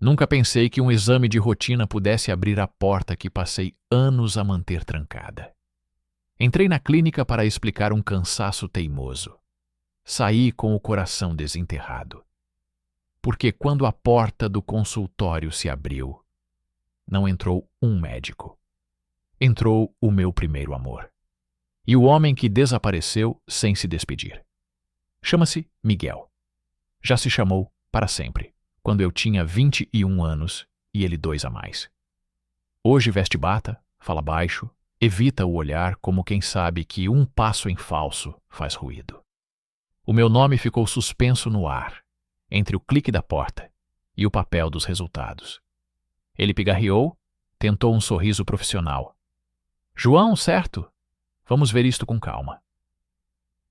Nunca pensei que um exame de rotina pudesse abrir a porta que passei anos a manter trancada. Entrei na clínica para explicar um cansaço teimoso. Saí com o coração desenterrado. Porque quando a porta do consultório se abriu, não entrou um médico. Entrou o meu primeiro amor. E o homem que desapareceu sem se despedir. Chama-se Miguel. Já se chamou para sempre, quando eu tinha 21 anos e ele 2 a mais. Hoje veste bata, fala baixo, evita o olhar como quem sabe que um passo em falso faz ruído. O meu nome ficou suspenso no ar, entre o clique da porta e o papel dos resultados. Ele pigarreou, tentou um sorriso profissional. João, certo? Vamos ver isto com calma.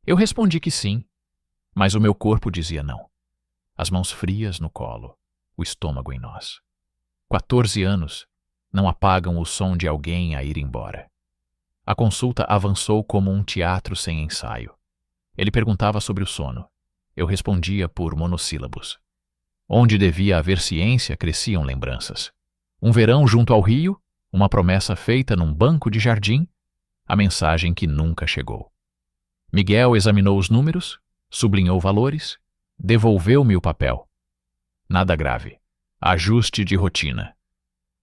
Eu respondi que sim, mas o meu corpo dizia não. As mãos frias no colo, o estômago em nós. 14 anos não apagam o som de alguém a ir embora. A consulta avançou como um teatro sem ensaio. Ele perguntava sobre o sono. Eu respondia por monossílabos. Onde devia haver ciência, cresciam lembranças. Um verão junto ao rio, uma promessa feita num banco de jardim, a mensagem que nunca chegou. Miguel examinou os números, sublinhou valores, devolveu-me o papel. Nada grave. Ajuste de rotina.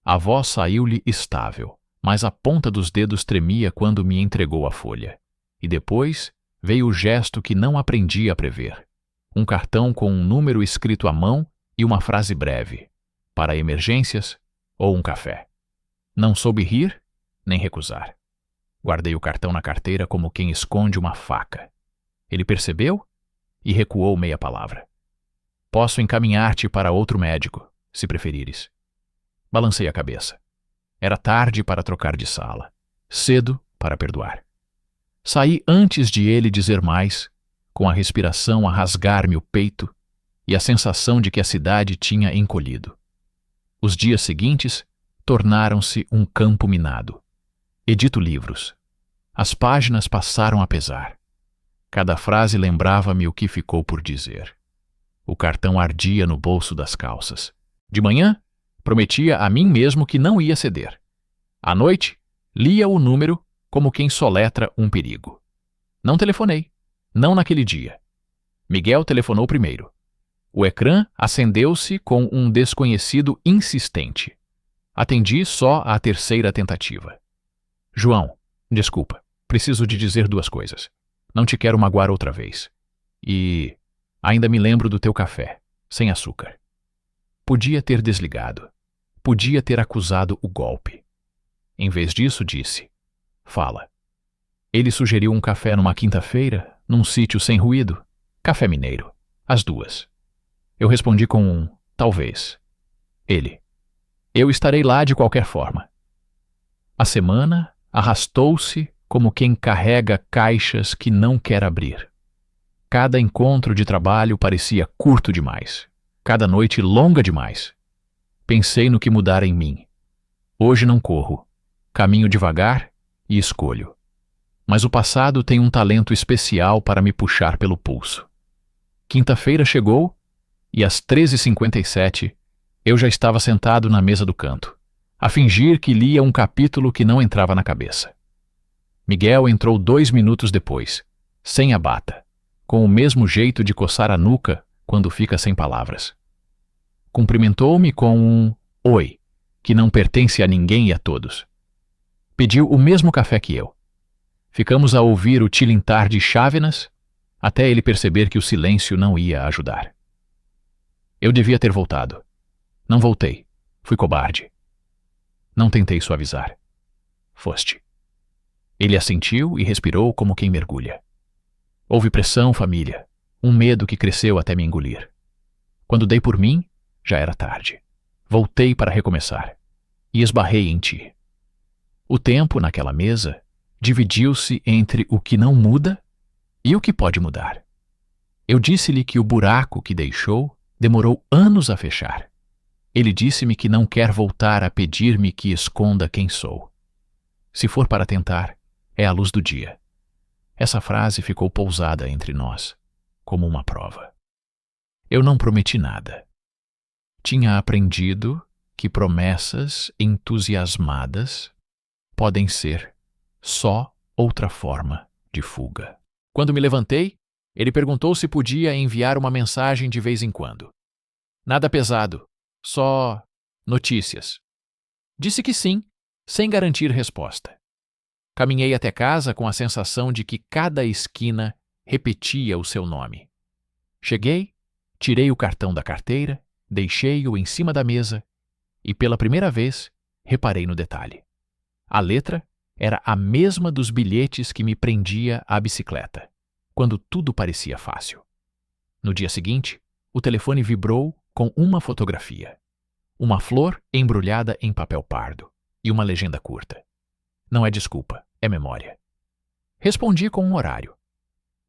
A voz saiu-lhe estável, mas a ponta dos dedos tremia quando me entregou a folha. E depois veio o gesto que não aprendi a prever. Um cartão com um número escrito à mão e uma frase breve. Para emergências ou um café. Não soube rir, nem recusar. Guardei o cartão na carteira como quem esconde uma faca. Ele percebeu e recuou meia palavra. Posso encaminhar-te para outro médico, se preferires. Balancei a cabeça. Era tarde para trocar de sala. Cedo para perdoar. Saí antes de ele dizer mais, com a respiração a rasgar-me o peito e a sensação de que a cidade tinha encolhido. Os dias seguintes tornaram-se um campo minado. Edito livros. As páginas passaram a pesar. Cada frase lembrava-me o que ficou por dizer. O cartão ardia no bolso das calças. De manhã, prometia a mim mesmo que não ia ceder. À noite, lia o número como quem soletra um perigo. Não telefonei. Não naquele dia. Miguel telefonou primeiro. O ecrã acendeu-se com um desconhecido insistente. Atendi só à terceira tentativa. João, desculpa, preciso de dizer 2 coisas. Não te quero magoar outra vez. E ainda me lembro do teu café, sem açúcar. Podia ter desligado. Podia ter acusado o golpe. Em vez disso, disse: fala. Ele sugeriu um café numa quinta-feira, num sítio sem ruído. Café mineiro. Às 2. Eu respondi com um talvez. Ele: eu estarei lá de qualquer forma. A semana arrastou-se como quem carrega caixas que não quer abrir. Cada encontro de trabalho parecia curto demais. Cada noite longa demais. Pensei no que mudara em mim. Hoje não corro. Caminho devagar e escolho. Mas o passado tem um talento especial para me puxar pelo pulso. Quinta-feira chegou e às 13h57 eu já estava sentado na mesa do canto, a fingir que lia um capítulo que não entrava na cabeça. Miguel entrou 2 minutos depois, sem a bata, com o mesmo jeito de coçar a nuca quando fica sem palavras. Cumprimentou-me com um oi, que não pertence a ninguém e a todos. Pediu o mesmo café que eu. Ficamos a ouvir o tilintar de chávenas, até ele perceber que o silêncio não ia ajudar. Eu devia ter voltado. Não voltei. Fui cobarde. Não tentei suavizar. Foste. Ele assentiu e respirou como quem mergulha. Houve pressão, família. Um medo que cresceu até me engolir. Quando dei por mim, já era tarde. Voltei para recomeçar. E esbarrei em ti. O tempo, naquela mesa, dividiu-se entre o que não muda e o que pode mudar. Eu disse-lhe que o buraco que deixou demorou anos a fechar. Ele disse-me que não quer voltar a pedir-me que esconda quem sou. Se for para tentar, é a luz do dia. Essa frase ficou pousada entre nós, como uma prova. Eu não prometi nada. Tinha aprendido que promessas entusiasmadas podem ser só outra forma de fuga. Quando me levantei, ele perguntou se podia enviar uma mensagem de vez em quando. Nada pesado, só notícias. Disse que sim, sem garantir resposta. Caminhei até casa com a sensação de que cada esquina repetia o seu nome. Cheguei, tirei o cartão da carteira, deixei-o em cima da mesa e, pela primeira vez, reparei no detalhe. A letra era a mesma dos bilhetes que me prendia à bicicleta, quando tudo parecia fácil. No dia seguinte, o telefone vibrou com uma fotografia. Uma flor embrulhada em papel pardo e uma legenda curta. Não é desculpa, é memória. Respondi com um horário.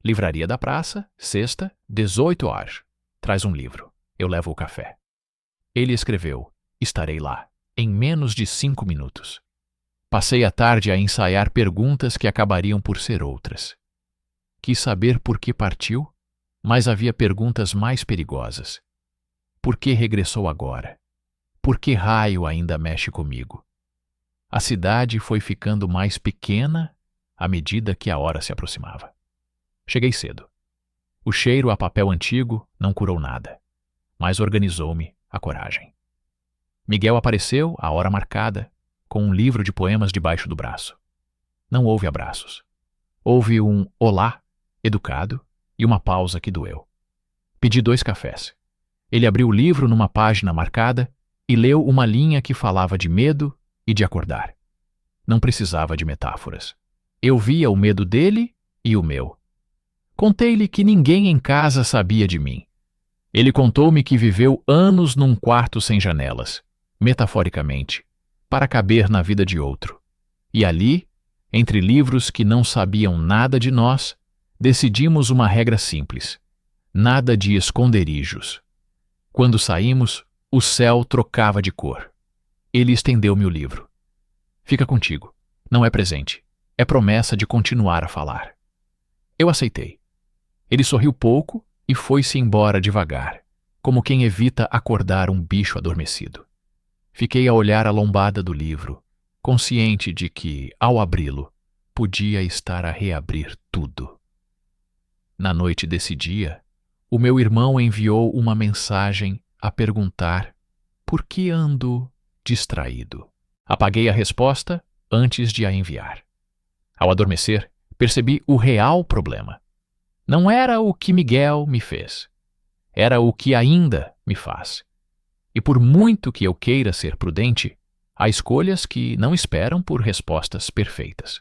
Livraria da Praça, sexta, 18 horas. Traz um livro. Eu levo o café. Ele escreveu: estarei lá, em menos de 5 minutos. Passei a tarde a ensaiar perguntas que acabariam por ser outras. Quis saber por que partiu, mas havia perguntas mais perigosas. Por que regressou agora? Por que raio ainda mexe comigo? A cidade foi ficando mais pequena à medida que a hora se aproximava. Cheguei cedo. O cheiro a papel antigo não curou nada, mas organizou-me a coragem. Miguel apareceu, à hora marcada, com um livro de poemas debaixo do braço. Não houve abraços. Houve um olá, educado, e uma pausa que doeu. Pedi 2 cafés. Ele abriu o livro numa página marcada e leu uma linha que falava de medo e de acordar. Não precisava de metáforas. Eu via o medo dele e o meu. Contei-lhe que ninguém em casa sabia de mim. Ele contou-me que viveu anos num quarto sem janelas, metaforicamente, para caber na vida de outro. E ali, entre livros que não sabiam nada de nós, decidimos uma regra simples: nada de esconderijos. Quando saímos, o céu trocava de cor. Ele estendeu-me o livro. Fica contigo. Não é presente. É promessa de continuar a falar. Eu aceitei. Ele sorriu pouco e foi-se embora devagar, como quem evita acordar um bicho adormecido. Fiquei a olhar a lombada do livro, consciente de que, ao abri-lo, podia estar a reabrir tudo. Na noite desse dia, o meu irmão enviou uma mensagem a perguntar por que ando distraído. Apaguei a resposta antes de a enviar. Ao adormecer, percebi o real problema. Não era o que Miguel me fez. Era o que ainda me faz. E por muito que eu queira ser prudente, há escolhas que não esperam por respostas perfeitas.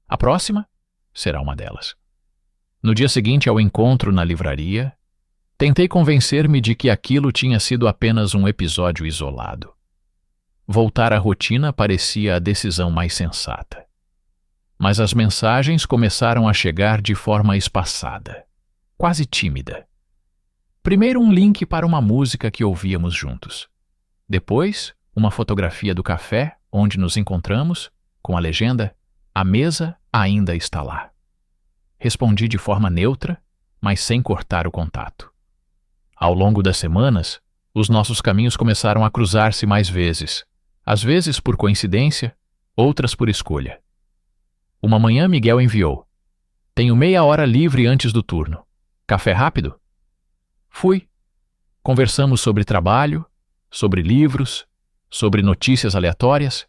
A próxima será uma delas. No dia seguinte ao encontro na livraria, tentei convencer-me de que aquilo tinha sido apenas um episódio isolado. Voltar à rotina parecia a decisão mais sensata. Mas as mensagens começaram a chegar de forma espaçada, quase tímida. Primeiro um link para uma música que ouvíamos juntos. Depois, uma fotografia do café onde nos encontramos, com a legenda: "A mesa ainda está lá". Respondi de forma neutra, mas sem cortar o contato. Ao longo das semanas, os nossos caminhos começaram a cruzar-se mais vezes, às vezes por coincidência, outras por escolha. Uma manhã Miguel enviou: "Tenho meia hora livre antes do turno. Café rápido?" Fui. Conversamos sobre trabalho, sobre livros, sobre notícias aleatórias.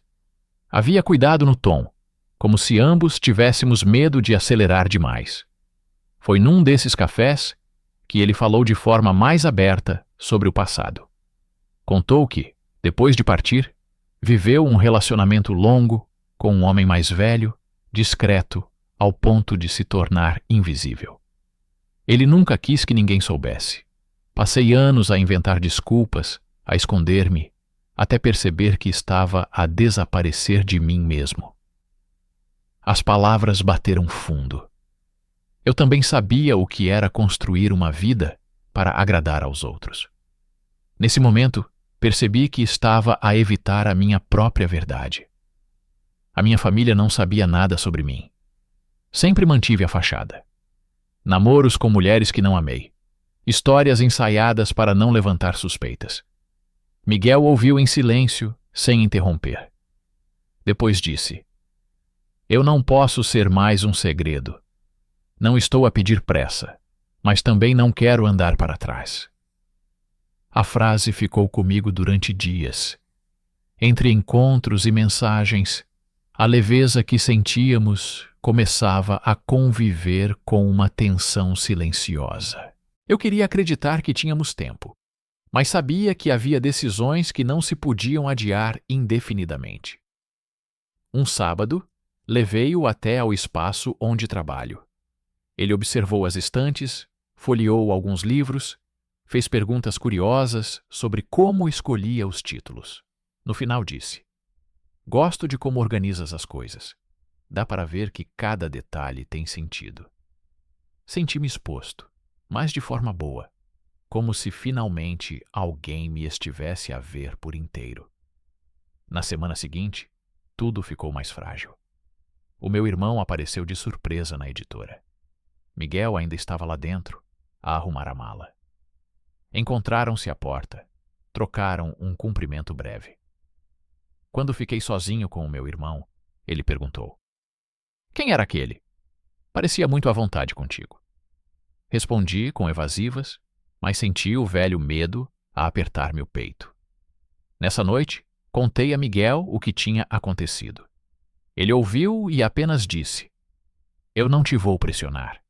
Havia cuidado no tom, como se ambos tivéssemos medo de acelerar demais. Foi num desses cafés que ele falou de forma mais aberta sobre o passado. Contou que, depois de partir, viveu um relacionamento longo com um homem mais velho, discreto, ao ponto de se tornar invisível. Ele nunca quis que ninguém soubesse. Passei anos a inventar desculpas, a esconder-me, até perceber que estava a desaparecer de mim mesmo. As palavras bateram fundo. Eu também sabia o que era construir uma vida para agradar aos outros. Nesse momento, percebi que estava a evitar a minha própria verdade. A minha família não sabia nada sobre mim. Sempre mantive a fachada. Namoros com mulheres que não amei. Histórias ensaiadas para não levantar suspeitas. Miguel ouviu em silêncio, sem interromper. Depois disse: Eu não posso ser mais um segredo. Não estou a pedir pressa, mas também não quero andar para trás. A frase ficou comigo durante dias. Entre encontros e mensagens, a leveza que sentíamos começava a conviver com uma tensão silenciosa. Eu queria acreditar que tínhamos tempo, mas sabia que havia decisões que não se podiam adiar indefinidamente. Um sábado, levei-o até ao espaço onde trabalho. Ele observou as estantes, folheou alguns livros, fez perguntas curiosas sobre como escolhia os títulos. No final disse: Gosto de como organizas as coisas. Dá para ver que cada detalhe tem sentido. Senti-me exposto, mas de forma boa, como se finalmente alguém me estivesse a ver por inteiro. Na semana seguinte, tudo ficou mais frágil. O meu irmão apareceu de surpresa na editora. Miguel ainda estava lá dentro, a arrumar a mala. Encontraram-se à porta, trocaram um cumprimento breve. Quando fiquei sozinho com o meu irmão, ele perguntou: Quem era aquele? Parecia muito à vontade contigo. Respondi com evasivas, mas senti o velho medo a apertar-me o peito. Nessa noite, contei a Miguel o que tinha acontecido. Ele ouviu e apenas disse: Eu não te vou pressionar,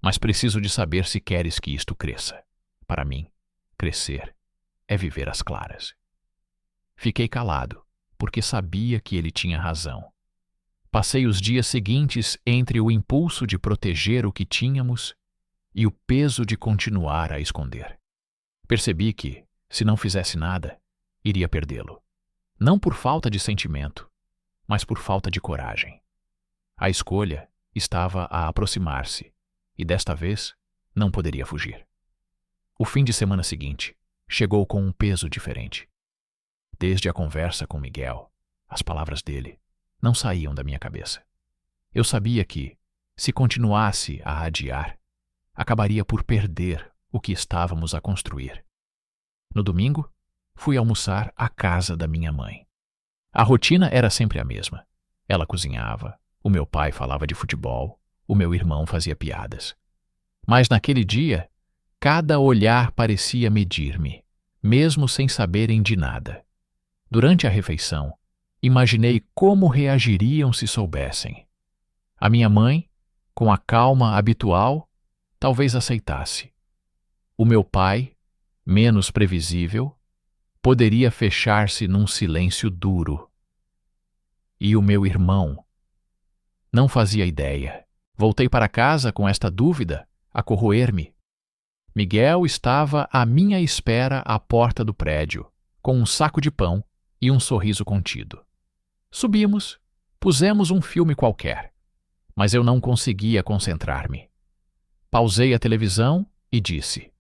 mas preciso de saber se queres que isto cresça. Para mim, crescer é viver às claras. Fiquei calado, porque sabia que ele tinha razão. Passei os dias seguintes entre o impulso de proteger o que tínhamos e o peso de continuar a esconder. Percebi que, se não fizesse nada, iria perdê-lo. Não por falta de sentimento, mas por falta de coragem. A escolha estava a aproximar-se, e desta vez não poderia fugir. O fim de semana seguinte chegou com um peso diferente. Desde a conversa com Miguel, as palavras dele não saíam da minha cabeça. Eu sabia que, se continuasse a adiar, acabaria por perder o que estávamos a construir. No domingo, fui almoçar à casa da minha mãe. A rotina era sempre a mesma. Ela cozinhava, o meu pai falava de futebol, o meu irmão fazia piadas. Mas naquele dia, cada olhar parecia medir-me, mesmo sem saberem de nada. Durante a refeição, imaginei como reagiriam se soubessem. A minha mãe, com a calma habitual, talvez aceitasse. O meu pai, menos previsível, poderia fechar-se num silêncio duro. E o meu irmão? Não fazia ideia. Voltei para casa com esta dúvida a corroer-me. Miguel estava à minha espera à porta do prédio, com um saco de pão e um sorriso contido. Subimos, pusemos um filme qualquer, mas eu não conseguia concentrar-me. Pausei a televisão e disse: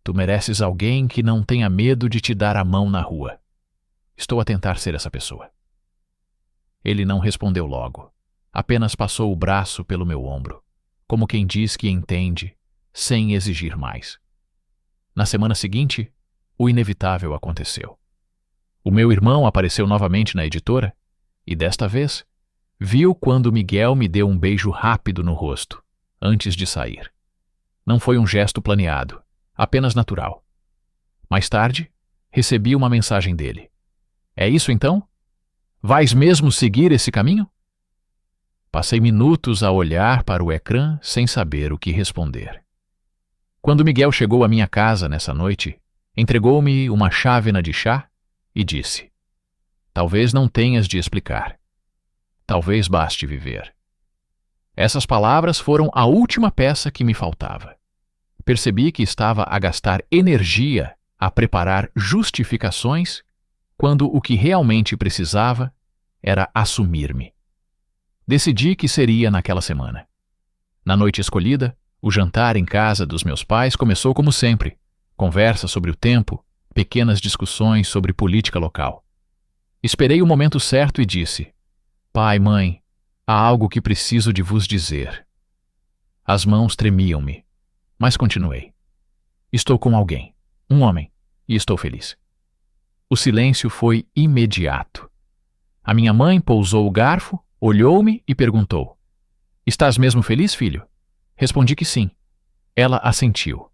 Tu mereces alguém que não tenha medo de te dar a mão na rua. Estou a tentar ser essa pessoa. Ele não respondeu logo, apenas passou o braço pelo meu ombro, como quem diz que entende, sem exigir mais. Na semana seguinte, o inevitável aconteceu. O meu irmão apareceu novamente na editora e, desta vez, viu quando Miguel me deu um beijo rápido no rosto, antes de sair. Não foi um gesto planeado, apenas natural. Mais tarde, recebi uma mensagem dele. É isso então? Vais mesmo seguir esse caminho? Passei minutos a olhar para o ecrã sem saber o que responder. Quando Miguel chegou à minha casa nessa noite, entregou-me uma chávena de chá e disse: Talvez não tenhas de explicar. Talvez baste viver. Essas palavras foram a última peça que me faltava. Percebi que estava a gastar energia a preparar justificações quando o que realmente precisava era assumir-me. Decidi que seria naquela semana. Na noite escolhida, o jantar em casa dos meus pais começou como sempre, conversa sobre o tempo, pequenas discussões sobre política local. Esperei o momento certo e disse: Pai, mãe, há algo que preciso de vos dizer. As mãos tremiam-me, mas continuei. Estou com alguém, um homem, e estou feliz. O silêncio foi imediato. A minha mãe pousou o garfo, olhou-me e perguntou: "Estás mesmo feliz, filho?" Respondi que sim. Ela assentiu.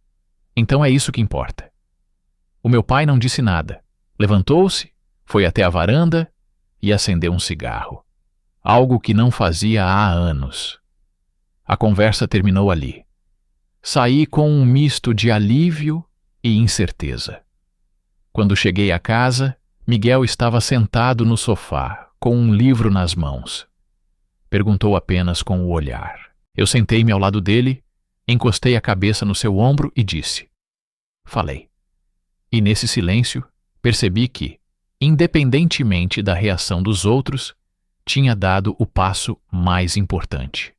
Então é isso que importa. O meu pai não disse nada. Levantou-se, foi até a varanda e acendeu um cigarro. Algo que não fazia há anos. A conversa terminou ali. Saí com um misto de alívio e incerteza. Quando cheguei à casa, Miguel estava sentado no sofá, com um livro nas mãos. Perguntou apenas com o olhar. Eu sentei-me ao lado dele, encostei a cabeça no seu ombro e disse: "Falei." E nesse silêncio, percebi que, independentemente da reação dos outros, tinha dado o passo mais importante.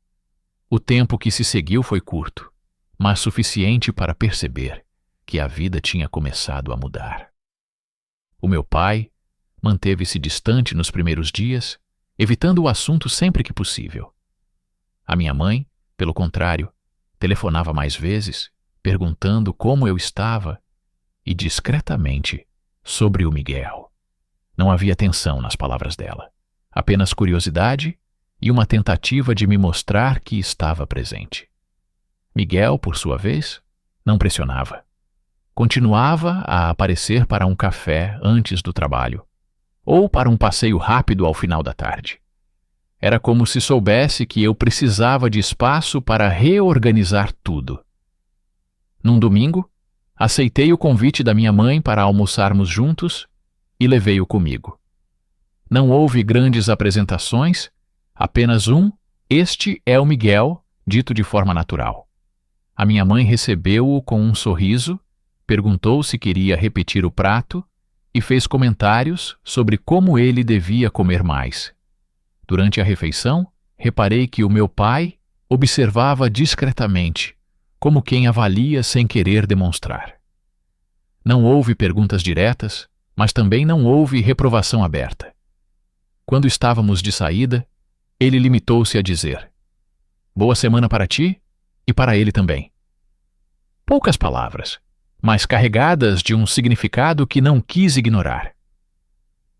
O tempo que se seguiu foi curto, mas suficiente para perceber que a vida tinha começado a mudar. O meu pai manteve-se distante nos primeiros dias, evitando o assunto sempre que possível. A minha mãe, pelo contrário, telefonava mais vezes, perguntando como eu estava e discretamente sobre o Miguel. Não havia tensão nas palavras dela, apenas curiosidade e uma tentativa de me mostrar que estava presente. Miguel, por sua vez, não pressionava. Continuava a aparecer para um café antes do trabalho, ou para um passeio rápido ao final da tarde. Era como se soubesse que eu precisava de espaço para reorganizar tudo. Num domingo, aceitei o convite da minha mãe para almoçarmos juntos e levei-o comigo. Não houve grandes apresentações, apenas "Este é o Miguel", dito de forma natural. A minha mãe recebeu-o com um sorriso, perguntou se queria repetir o prato e fez comentários sobre como ele devia comer mais. Durante a refeição, reparei que o meu pai observava discretamente, como quem avalia sem querer demonstrar. Não houve perguntas diretas, mas também não houve reprovação aberta. Quando estávamos de saída, ele limitou-se a dizer: "Boa semana para ti e para ele também." Poucas palavras, mas carregadas de um significado que não quis ignorar.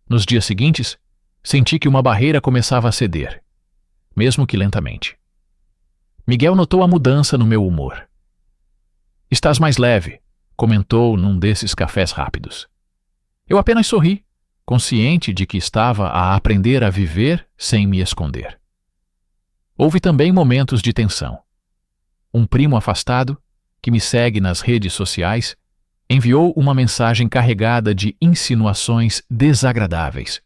Nos dias seguintes, senti que uma barreira começava a ceder, mesmo que lentamente. Miguel notou a mudança no meu humor. "Estás mais leve", comentou num desses cafés rápidos. Eu apenas sorri, consciente de que estava a aprender a viver sem me esconder. Houve também momentos de tensão. Um primo afastado, que me segue nas redes sociais, enviou uma mensagem carregada de insinuações desagradáveis,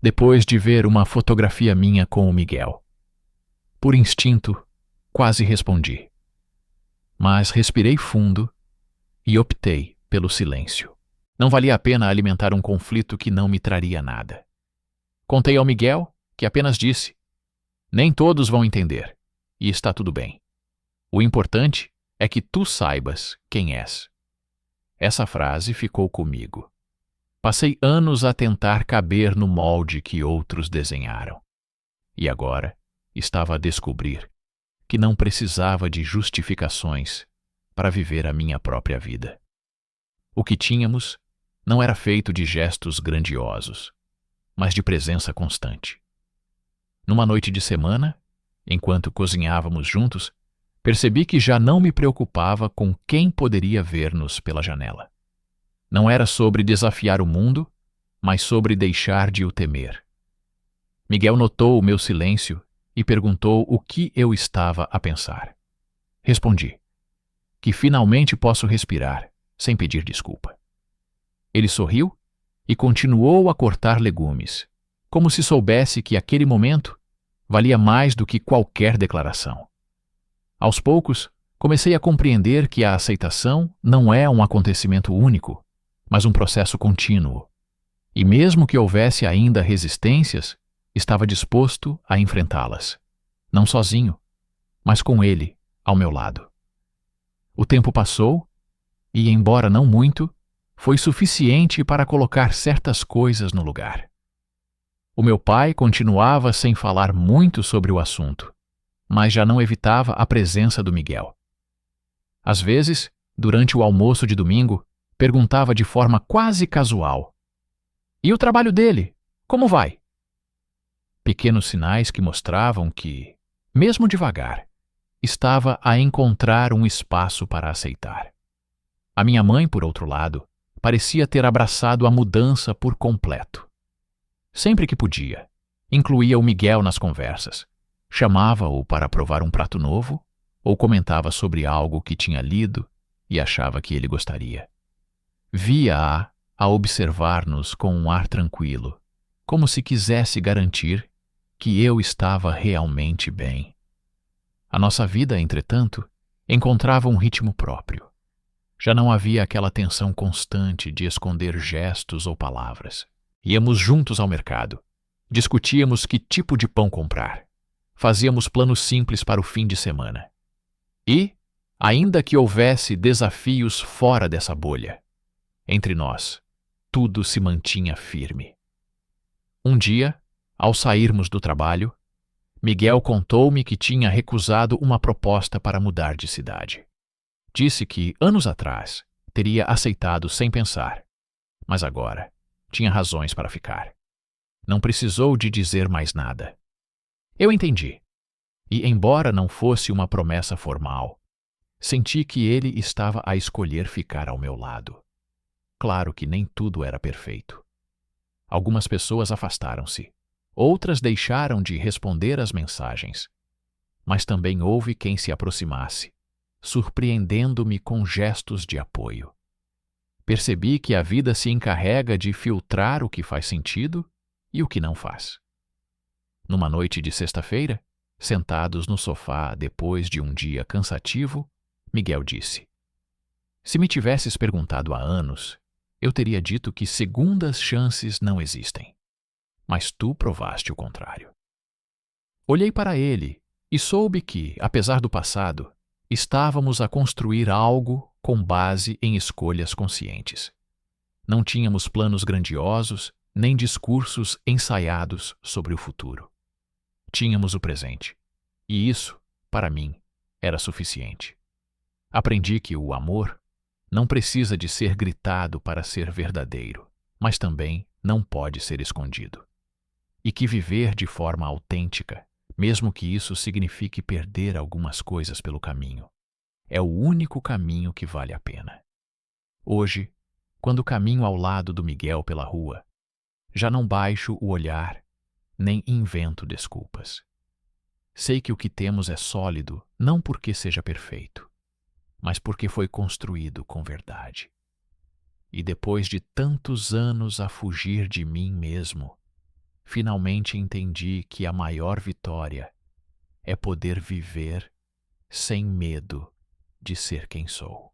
depois de ver uma fotografia minha com o Miguel. Por instinto, quase respondi. Mas respirei fundo e optei pelo silêncio. Não valia a pena alimentar um conflito que não me traria nada. Contei ao Miguel, que apenas disse: "Nem todos vão entender, e está tudo bem. O importante é que tu saibas quem és." Essa frase ficou comigo. Passei anos a tentar caber no molde que outros desenharam. E agora estava a descobrir que não precisava de justificações para viver a minha própria vida. O que tínhamos não era feito de gestos grandiosos, mas de presença constante. Numa noite de semana, enquanto cozinhávamos juntos, percebi que já não me preocupava com quem poderia ver-nos pela janela. Não era sobre desafiar o mundo, mas sobre deixar de o temer. Miguel notou o meu silêncio e perguntou o que eu estava a pensar. Respondi: "Que finalmente posso respirar, sem pedir desculpa." Ele sorriu e continuou a cortar legumes, como se soubesse que aquele momento valia mais do que qualquer declaração. Aos poucos, comecei a compreender que a aceitação não é um acontecimento único, mas um processo contínuo. E mesmo que houvesse ainda resistências, estava disposto a enfrentá-las. Não sozinho, mas com ele ao meu lado. O tempo passou e, embora não muito, foi suficiente para colocar certas coisas no lugar. O meu pai continuava sem falar muito sobre o assunto, mas já não evitava a presença do Miguel. Às vezes, durante o almoço de domingo, perguntava de forma quase casual: E o trabalho dele? Como vai? Pequenos sinais que mostravam que, mesmo devagar, estava a encontrar um espaço para aceitar. A minha mãe, por outro lado, parecia ter abraçado a mudança por completo. Sempre que podia, incluía o Miguel nas conversas, chamava-o para provar um prato novo ou comentava sobre algo que tinha lido e achava que ele gostaria. Via-a a observar-nos com um ar tranquilo, como se quisesse garantir que eu estava realmente bem. A nossa vida, entretanto, encontrava um ritmo próprio. Já não havia aquela tensão constante de esconder gestos ou palavras. Íamos juntos ao mercado. Discutíamos que tipo de pão comprar. Fazíamos planos simples para o fim de semana. E, ainda que houvesse desafios fora dessa bolha, entre nós, tudo se mantinha firme. Um dia, ao sairmos do trabalho, Miguel contou-me que tinha recusado uma proposta para mudar de cidade. Disse que, anos atrás, teria aceitado sem pensar, mas agora tinha razões para ficar. Não precisou de dizer mais nada. Eu entendi. E, embora não fosse uma promessa formal, senti que ele estava a escolher ficar ao meu lado. Claro que nem tudo era perfeito. Algumas pessoas afastaram-se. Outras deixaram de responder às mensagens. Mas também houve quem se aproximasse, surpreendendo-me com gestos de apoio. Percebi que a vida se encarrega de filtrar o que faz sentido e o que não faz. Numa noite de sexta-feira, sentados no sofá depois de um dia cansativo, Miguel disse: "Se me tivesses perguntado há anos, eu teria dito que segundas chances não existem. Mas tu provaste o contrário." Olhei para ele e soube que, apesar do passado, estávamos a construir algo com base em escolhas conscientes. Não tínhamos planos grandiosos nem discursos ensaiados sobre o futuro. Tínhamos o presente, e isso, para mim, era suficiente. Aprendi que o amor não precisa de ser gritado para ser verdadeiro, mas também não pode ser escondido. E que viver de forma autêntica, mesmo que isso signifique perder algumas coisas pelo caminho, é o único caminho que vale a pena. Hoje, quando caminho ao lado do Miguel pela rua, já não baixo o olhar, nem invento desculpas. Sei que o que temos é sólido não porque seja perfeito, mas porque foi construído com verdade. E depois de tantos anos a fugir de mim mesmo, finalmente entendi que a maior vitória é poder viver sem medo de ser quem sou.